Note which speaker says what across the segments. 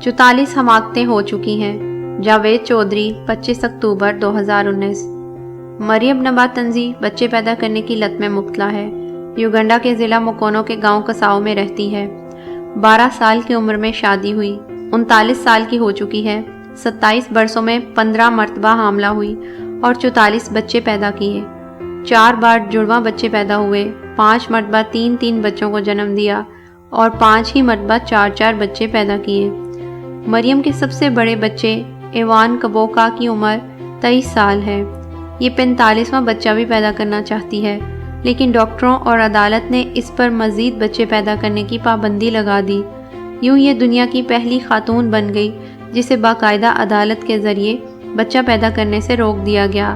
Speaker 1: 44 حماقتیں ہو چکی ہیں۔ جاوید چودھری 25 اکتوبر 2019۔ مریم نباتنزی بچے پیدا کرنے کی لت میں مبتلا ہے۔ یوگنڈا کے ضلع مکونو کے گاؤں کساؤ میں رہتی ہے۔ 12 سال کی عمر میں شادی ہوئی، 39 سال کی ہو چکی ہے۔ 27 برسوں میں 15 مرتبہ حاملہ ہوئی اور 44 بچے پیدا کیے۔ 4 بار جڑواں بچے پیدا ہوئے، 5 مرتبہ 3 بچوں کو جنم دیا اور 5 ہی مرتبہ 4 بچے پیدا کیے۔ مریم کے سب سے بڑے بچے ایوان کبوکا کی عمر 23 سال ہے۔ یہ 45واں بچہ بھی پیدا کرنا چاہتی ہے، لیکن ڈاکٹروں اور عدالت نے اس پر مزید بچے پیدا کرنے کی پابندی لگا دی۔ یوں یہ دنیا کی پہلی خاتون بن گئی جسے باقاعدہ عدالت کے ذریعے بچہ پیدا کرنے سے روک دیا گیا۔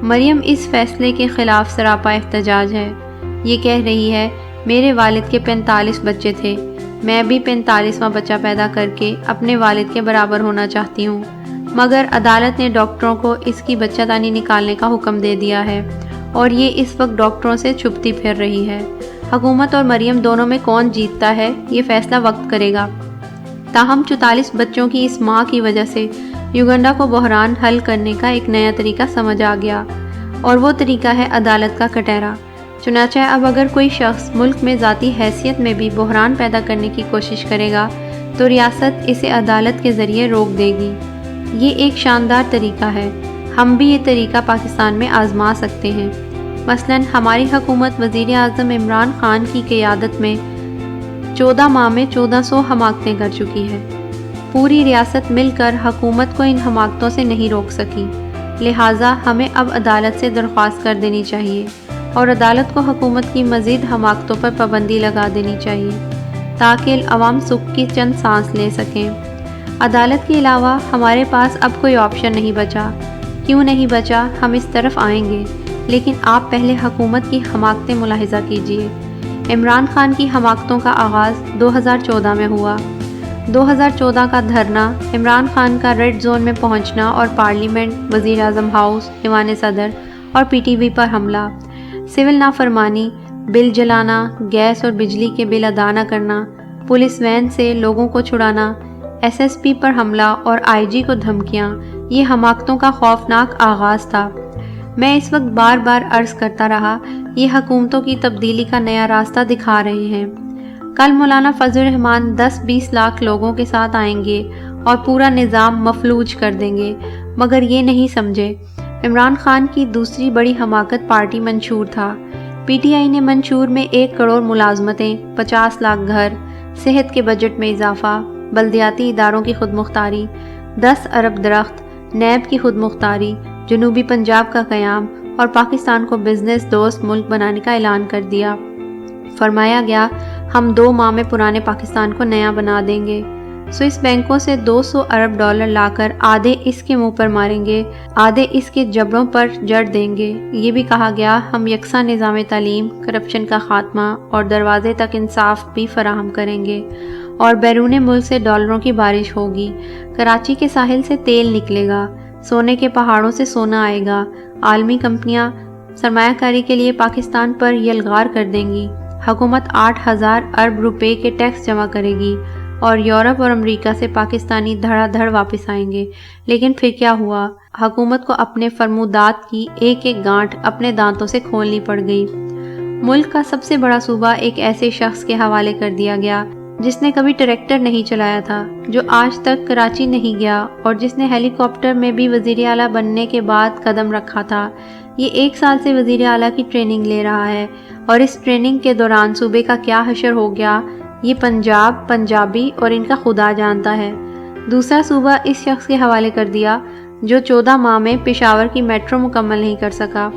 Speaker 1: مریم اس فیصلے کے خلاف سراپا احتجاج ہے۔ یہ کہہ رہی ہے، میرے والد کے 45 بچے تھے، میں بھی 45واں بچہ پیدا کر کے اپنے والد کے برابر ہونا چاہتی ہوں، مگر عدالت نے ڈاکٹروں کو اس کی بچہ دانی نکالنے کا حکم دے دیا ہے اور یہ اس وقت ڈاکٹروں سے چھپتی پھر رہی ہے۔ حکومت اور مریم دونوں میں کون جیتتا ہے یہ فیصلہ وقت کرے گا۔ تاہم 44 بچوں کی اس ماں کی وجہ سے یوگنڈا کو بحران حل کرنے کا ایک نیا طریقہ سمجھ آ گیا، اور وہ طریقہ ہے عدالت کا کٹہرا۔ چنانچہ اب اگر کوئی شخص ملک میں ذاتی حیثیت میں بھی بحران پیدا کرنے کی کوشش کرے گا تو ریاست اسے عدالت کے ذریعے روک دے گی۔ یہ ایک شاندار طریقہ ہے، ہم بھی یہ طریقہ پاکستان میں آزما سکتے ہیں۔ مثلاً ہماری حکومت وزیر اعظم عمران خان کی قیادت میں 14 ماہ میں 1400 حماقتیں کر چکی ہے۔ پوری ریاست مل کر حکومت کو ان حماقتوں سے نہیں روک سکی، لہٰذا ہمیں اب عدالت سے درخواست کر دینی چاہیے اور عدالت کو حکومت کی مزید حماقتوں پر پابندی لگا دینی چاہیے تاکہ عوام سکھ کی چند سانس لے سکیں۔ عدالت کے علاوہ ہمارے پاس اب کوئی آپشن نہیں بچا۔ کیوں نہیں بچا، ہم اس طرف آئیں گے، لیکن آپ پہلے حکومت کی حماقتیں ملاحظہ کیجیے۔ عمران خان کی حماقتوں کا آغاز 2014 میں ہوا۔ 2014 کا دھرنا، عمران خان کا ریڈ زون میں پہنچنا اور پارلیمنٹ، وزیر اعظم ہاؤس، ایوان صدر اور پی ٹی وی پر حملہ، سول نافرمانی، بل جلانا، گیس اور بجلی کے بل ادا نہ کرنا، پولیس وین سے لوگوں کو چھڑانا، ایس ایس پی پر حملہ اور آئی جی کو دھمکیاں، یہ حماقتوں کا خوفناک آغاز تھا۔ میں اس وقت بار بار عرض کرتا رہا، یہ حکومتوں کی تبدیلی کا نیا راستہ دکھا رہے ہیں۔ کل مولانا فضل الرحمان 10-20 لاکھ لوگوں کے ساتھ آئیں گے اور پورا نظام مفلوج کر دیں گے، مگر یہ نہیں سمجھے۔ عمران خان کی دوسری بڑی حماقت پارٹی منشور تھا۔ پی ٹی آئی نے منشور میں 1 کروڑ ملازمتیں، 50 لاکھ گھر، صحت کے بجٹ میں اضافہ، بلدیاتی اداروں کی خود مختاری، 10 ارب درخت، نیب کی خود مختاری، جنوبی پنجاب کا قیام اور پاکستان کو بزنس دوست ملک بنانے کا اعلان کر دیا۔ فرمایا گیا، ہم 2 ماہ میں پرانے پاکستان کو نیا بنا دیں گے۔ سوئس بینکوں سے 200 ارب ڈالر لا کر آدھے اس کے منہ پر ماریں گے، آدھے اس کے جبڑوں پر جڑ دیں گے۔ یہ بھی کہا گیا، ہم یکساں نظام تعلیم، کرپشن کا خاتمہ اور دروازے تک انصاف بھی فراہم کریں گے، اور بیرون ملک سے ڈالروں کی بارش ہوگی۔ کراچی کے ساحل سے تیل نکلے گا، سونے کے پہاڑوں سے سونا آئے گا، عالمی کمپنیاں سرمایہ کاری کے لیے پاکستان پر یلغار کر دیں گی، حکومت 8000 ارب روپے کے ٹیکس جمع کرے گی، اور یورپ اور امریکہ سے پاکستانی دھڑا دھڑ واپس آئیں گے۔ لیکن پھر کیا ہوا؟ حکومت کو اپنے فرمودات کی ایک ایک گانٹھ اپنے دانتوں سے کھولنی پڑ گئی۔ ملک کا سب سے بڑا صوبہ ایک ایسے شخص کے حوالے کر دیا گیا جس نے کبھی ٹریکٹر نہیں چلایا تھا، جو آج تک کراچی نہیں گیا، اور جس نے ہیلی کاپٹر میں بھی وزیر اعلیٰ بننے کے بعد قدم رکھا تھا۔ یہ 1 سال سے وزیر اعلیٰ کی ٹریننگ لے رہا ہے، اور اس ٹریننگ کے دوران صوبے کا کیا حشر ہو گیا یہ پنجاب، پنجابی اور ان کا خدا جانتا ہے۔ دوسرا صوبہ اس شخص کے حوالے کر دیا جو 14 ماہ میں پشاور کی میٹرو مکمل نہیں کر سکا،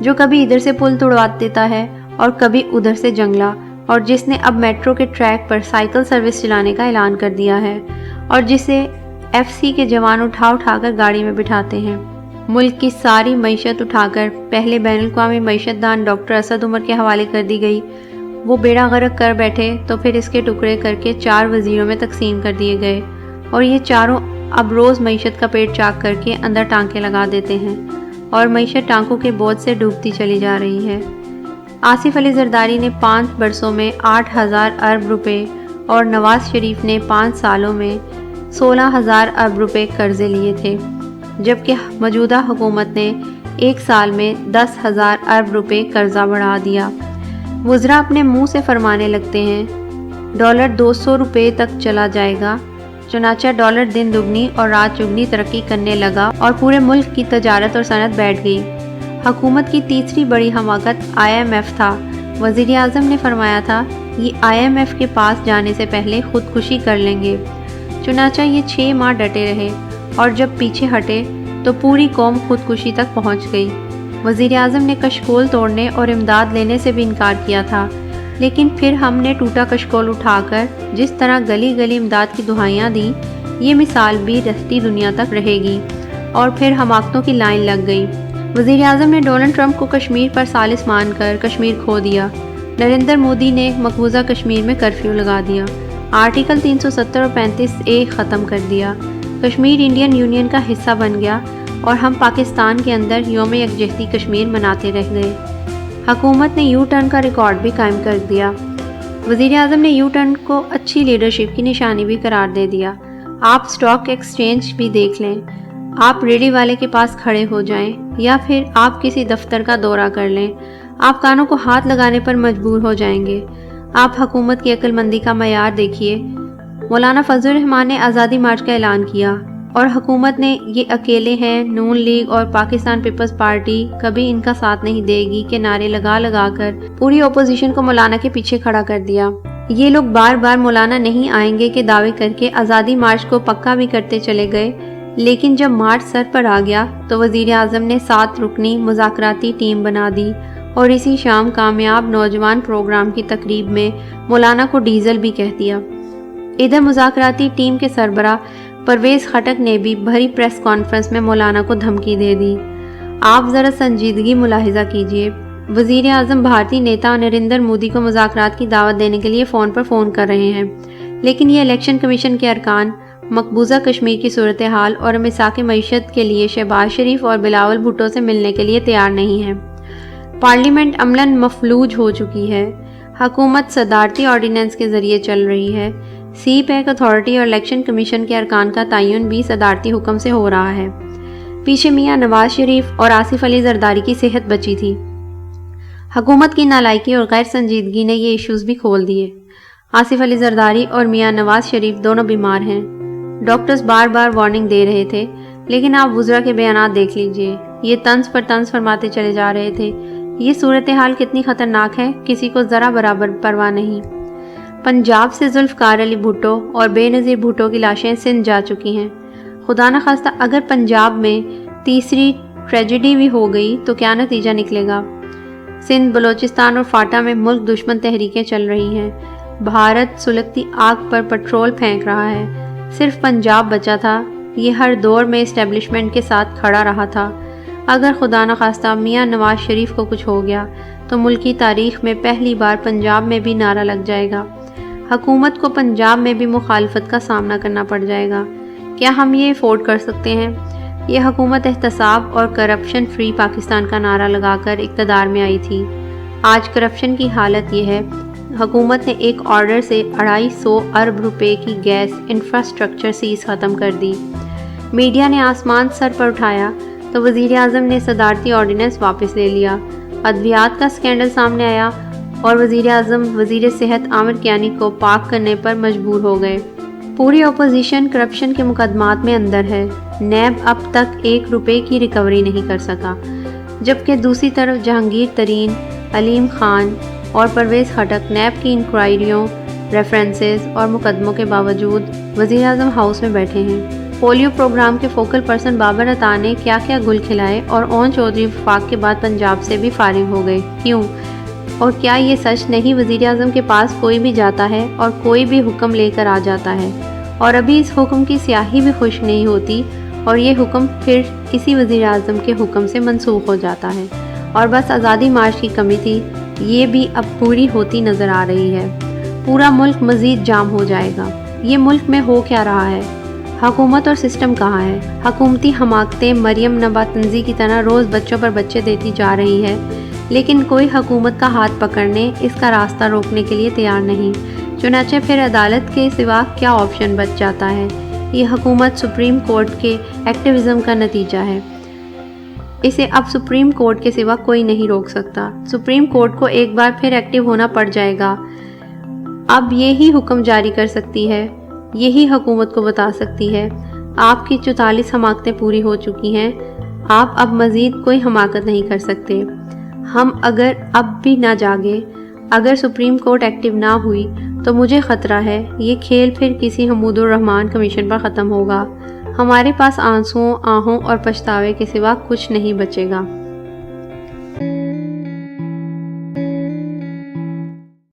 Speaker 1: جو کبھی ادھر سے پل توڑوا دیتا ہے اور کبھی ادھر سے جنگلہ، اور جس نے اب میٹرو کے ٹریک پر سائیکل سروس چلانے کا اعلان کر دیا ہے، اور جسے ایف سی کے جوان اٹھا کر گاڑی میں بٹھاتے ہیں۔ ملک کی ساری معیشت اٹھا کر پہلے بین الاقوامی معیشت دان ڈاکٹر اسد عمر کے حوالے کر دی گئی۔ وہ بیڑا غرق کر بیٹھے تو پھر اس کے ٹکڑے کر کے 4 وزیروں میں تقسیم کر دیے گئے، اور یہ چاروں اب روز معیشت کا پیٹ چاک کر کے اندر ٹانکے لگا دیتے ہیں، اور معیشت ٹانکوں کے بوجھ سے ڈوبتی چلی جا رہی ہے۔ آصف علی زرداری نے 5 برسوں میں 8000 ارب روپے، اور نواز شریف نے 5 سالوں میں 16,000 ارب روپے قرضے لیے تھے، جبکہ موجودہ حکومت نے ایک سال میں 10,000 ارب روپے قرضہ بڑھا دیا۔ وزراء اپنے منہ سے فرمانے لگتے ہیں ڈالر 200 روپے تک چلا جائے گا، چنانچہ ڈالر دن دگنی اور رات چگنی ترقی کرنے لگا اور پورے ملک کی تجارت اور صنعت بیٹھ گئی۔ حکومت کی تیسری بڑی حماقت IMF تھا۔ وزیر اعظم نے فرمایا تھا یہ IMF کے پاس جانے سے پہلے خودکشی کر لیں گے، چنانچہ یہ 6 ماہ ڈٹے رہے اور جب پیچھے ہٹے تو پوری قوم خودکشی تک پہنچ گئی۔ وزیر اعظم نے کشکول توڑنے اور امداد لینے سے بھی انکار کیا تھا، لیکن پھر ہم نے ٹوٹا کشکول اٹھا کر جس طرح گلی گلی امداد کی دہائیاں دیں، یہ مثال بھی رہتی دنیا تک رہے گی، اور پھر حماقتوں کی لائن لگ گئی۔ وزیر اعظم نے ڈونلڈ ٹرمپ کو کشمیر پر ثالث مان کر کشمیر کھو دیا۔ نریندر مودی نے مقبوضہ کشمیر میں کرفیو لگا دیا، آرٹیکل 370 اور 35A ختم کر دیا، کشمیر انڈین یونین کا حصہ بن گیا اور ہم پاکستان کے اندر یوم یکجہتی کشمیر مناتے رہ گئے۔ حکومت نے یو ٹرن کا ریکارڈ بھی قائم کر دیا۔ وزیر اعظم نے یو ٹرن کو اچھی لیڈرشپ کی نشانی بھی قرار دے دیا۔ آپ سٹاک ایکسچینج بھی دیکھ لیں، آپ ریڈی والے کے پاس کھڑے ہو جائیں یا پھر آپ کسی دفتر کا دورہ کر لیں، آپ کانوں کو ہاتھ لگانے پر مجبور ہو جائیں گے۔ آپ حکومت کی عقل مندی کا معیار دیکھیے۔ مولانا فضل الرحمان نے آزادی مارچ کا اعلان کیا اور حکومت نے یہ اکیلے ہیں، نون لیگ اور پاکستان پیپلز پارٹی کبھی ان کا ساتھ نہیں دے گی کے نعرے لگا لگا کر پوری اپوزیشن کو مولانا کے پیچھے کھڑا کر دیا۔ یہ لوگ بار بار مولانا نہیں آئیں گے کے دعوے کر کے آزادی مارچ کو پکا بھی کرتے چلے گئے، لیکن جب مارچ سر پر آ گیا تو وزیر اعظم نے 7 رکنی مذاکراتی ٹیم بنا دی اور اسی شام کامیاب نوجوان پروگرام کی تقریب میں مولانا کو ڈیزل بھی کہہ دیا۔ ادھر مذاکراتی ٹیم کے سربراہ پرویز خٹک نے بھی بھری پریس کانفرنس میں مولانا کو دھمکی دے دی۔ آپ ذرا سنجیدگی ملاحظہ کیجئے، وزیر اعظم بھارتی نیتا نریندر مودی کو مذاکرات کی دعوت دینے کے لیے فون پر فون کر رہے ہیں، لیکن یہ الیکشن کمیشن کے ارکان مقبوضہ کشمیر کی صورتحال اور مساق معیشت کے لیے شہباز شریف اور بلاول بھٹو سے ملنے کے لیے تیار نہیں ہیں۔ پارلیمنٹ عملاً مفلوج ہو چکی ہے، حکومت صدارتی آرڈیننس کے ذریعے چل رہی ہے، سی پیک اتھارٹی اور الیکشن کمیشن کے ارکان کا تعین بھی صدارتی حکم سے ہو رہا ہے۔ پیچھے میاں نواز شریف اور آصف علی زرداری کی صحت بچی تھی۔ حکومت کی نالائکی اور غیر سنجیدگی نے یہ ایشوز بھی کھول دیے۔ آصف علی زرداری اور میاں نواز شریف دونوں بیمار ہیں، ڈاکٹرز بار بار وارننگ دے رہے تھے، لیکن آپ وزراء کے بیانات دیکھ لیجئے، یہ طنز پر طنز فرماتے چلے جا رہے تھے۔ یہ صورتحال کتنی خطرناک ہے، کسی کو ذرا برابر پرواہ نہیں۔ پنجاب سے ذوالفقار علی بھٹو اور بے نظیر بھٹو کی لاشیں سندھ جا چکی ہیں۔ خدا نخواستہ اگر پنجاب میں تیسری ٹریجڈی بھی ہو گئی تو کیا نتیجہ نکلے گا؟ سندھ، بلوچستان اور فاٹا میں ملک دشمن تحریکیں چل رہی ہیں، بھارت سلگتی آگ پر پٹرول پھینک رہا ہے، صرف پنجاب بچا تھا، یہ ہر دور میں اسٹیبلشمنٹ کے ساتھ کھڑا رہا تھا۔ اگر خدا نخواستہ میاں نواز شریف کو کچھ ہو گیا تو ملکی تاریخ میں پہلی بار پنجاب میں بھی نعرہ لگ جائے گا، حکومت کو پنجاب میں بھی مخالفت کا سامنا کرنا پڑ جائے گا۔ کیا ہم یہ افورڈ کر سکتے ہیں؟ یہ حکومت احتساب اور کرپشن فری پاکستان کا نعرہ لگا کر اقتدار میں آئی تھی۔ آج کرپشن کی حالت یہ ہے، حکومت نے ایک آرڈر سے 250 ارب روپے کی گیس انفراسٹرکچر سیز ختم کر دی۔ میڈیا نے آسمان سر پر اٹھایا تو وزیر اعظم نے صدارتی آرڈیننس واپس لے لیا۔ ادویات کا سکینڈل سامنے آیا اور وزیر اعظم وزیر صحت عامر کیانی کو پاک کرنے پر مجبور ہو گئے۔ پوری اپوزیشن کرپشن کے مقدمات میں اندر ہے، نیب اب تک 1 روپے کی ریکوری نہیں کر سکا، جبکہ دوسری طرف جہانگیر ترین، علیم خان اور پرویز خٹک نیب کی انکوائریوں، ریفرنسز اور مقدموں کے باوجود وزیر اعظم ہاؤس میں بیٹھے ہیں۔ پولیو پروگرام کے فوکل پرسن بابر عطا نے کیا کیا گل کھلائے اور اون چودھری وفاق کے بعد پنجاب سے بھی فارغ ہو گئے، کیوں؟ اور کیا یہ سچ نہیں وزیر اعظم کے پاس کوئی بھی جاتا ہے اور کوئی بھی حکم لے کر آ جاتا ہے اور ابھی اس حکم کی سیاہی بھی خشک نہیں ہوتی اور یہ حکم پھر اسی وزیر اعظم کے حکم سے منسوخ ہو جاتا ہے، اور بس آزادی مارچ کی کمی تھی، یہ بھی اب پوری ہوتی نظر آ رہی ہے۔ پورا ملک مزید جام ہو جائے گا۔ یہ ملک میں ہو کیا رہا ہے؟ حکومت اور سسٹم کہاں ہے؟ حکومتی حماقتیں مریم نبا تنزی کی طرح روز بچوں پر بچے دیتی جا رہی ہے، لیکن کوئی حکومت کا ہاتھ پکڑنے، اس کا راستہ روکنے کے لیے تیار نہیں۔ چنانچہ پھر عدالت کے سوا کیا آپشن بچ جاتا ہے؟ یہ حکومت سپریم کورٹ کے ایکٹیویزم کا نتیجہ ہے۔ اسے اب سپریم کورٹ کے سوا کوئی نہیں روک سکتا۔ سپریم کورٹ کو ایک بار پھر ایکٹیو ہونا پڑ جائے گا۔ اب یہی حکم جاری کر سکتی ہے، یہی حکومت کو بتا سکتی ہے آپ کی 44 حماقتیں پوری ہو چکی ہیں، آپ اب مزید کوئی حماقت نہیں کر سکتے۔ ہم اگر اب بھی نہ جاگے، اگر سپریم کورٹ ایکٹیو نہ ہوئی تو مجھے خطرہ ہے یہ کھیل پھر کسی حمود الرحمان کمیشن پر ختم ہوگا۔ ہمارے پاس آنسوؤں، آہوں اور پچھتاوے کے سوا کچھ نہیں بچے گا۔